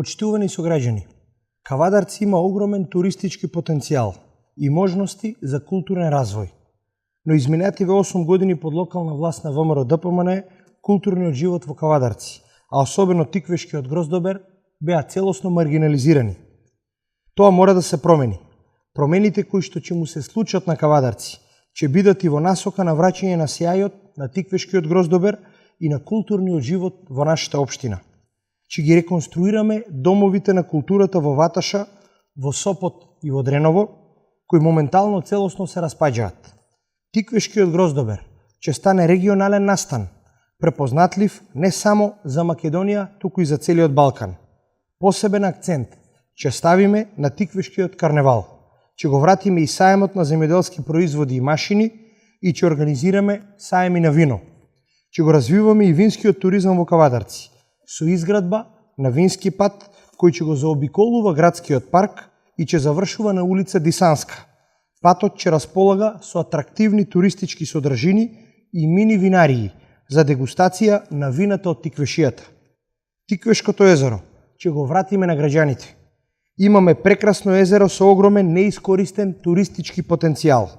Почитувани сограѓани, Кавадарци има огромен туристички потенцијал и можности за културен развој. Но изминативе 8 години под локална власт на ВМРО ДПМН, културниот живот во Кавадарци, а особено Тиквешкиот Гроздобер, беа целосно маргинализирани. Тоа мора да се промени. Промените кои што ќе му се случат на Кавадарци, ќе бидат и во насока на враќање на сјајот на Тиквешкиот Гроздобер и на културниот живот во нашата општина. Ќе ги реконструираме домовите на културата во Ваташа, во Сопот и во Дреново, кои моментално целосно се распаѓаат. Тиквешкиот Гроздобер ќе стане регионален настан, препознатлив не само за Македонија, туку и за целиот Балкан. Посебен акцент ќе ставиме на Тиквешкиот карневал. Ќе го вратиме и сајмот на земјоделски производи и машини и ќе организираме сајми на вино. Ќе го развиваме и винскиот туризам во Кавадарци, со изградба на вински пат кој ќе го заобиколува градскиот парк и ќе завршува на улица Дисанска. Патот ќе располага со атрактивни туристички содржини и мини винарии за дегустација на вината од Тиквешијата. Тиквешкото езеро ќе го вратиме на граѓаните. Имаме прекрасно езеро со огромен неискористен туристички потенцијал.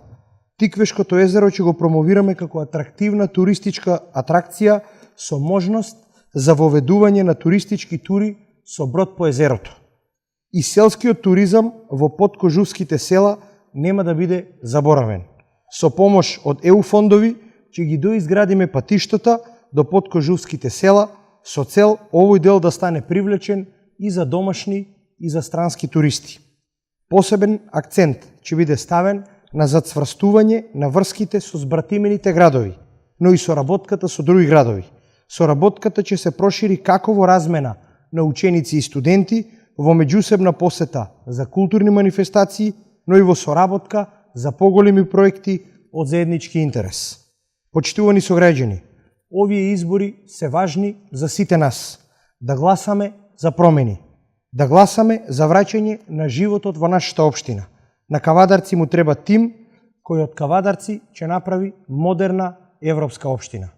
Тиквешкото езеро ќе го промовираме како атрактивна туристичка атракција со можност за воведување на туристички тури со брод по езерото. И селскиот туризам во подкожувските села нема да биде заборавен. Со помош од ЕУ фондови ќе ги доизградиме патиштата до подкожувските села со цел овој дел да стане привлечен и за домашни и за странски туристи. Посебен акцент ќе биде ставен на зацврстување на врските со збратимените градови, но и соработката со други градови. Соработката ќе се прошири како во размена на ученици и студенти, во меѓусебна посета за културни манифестации, но и во соработка за поголеми проекти од заеднички интерес. Почитувани сограѓани, овие избори се важни за сите нас. Да гласаме за промени. Да гласаме за враќање на животот во нашата општина. На Кавадарци му треба тим кој од Кавадарци ќе направи модерна европска општина.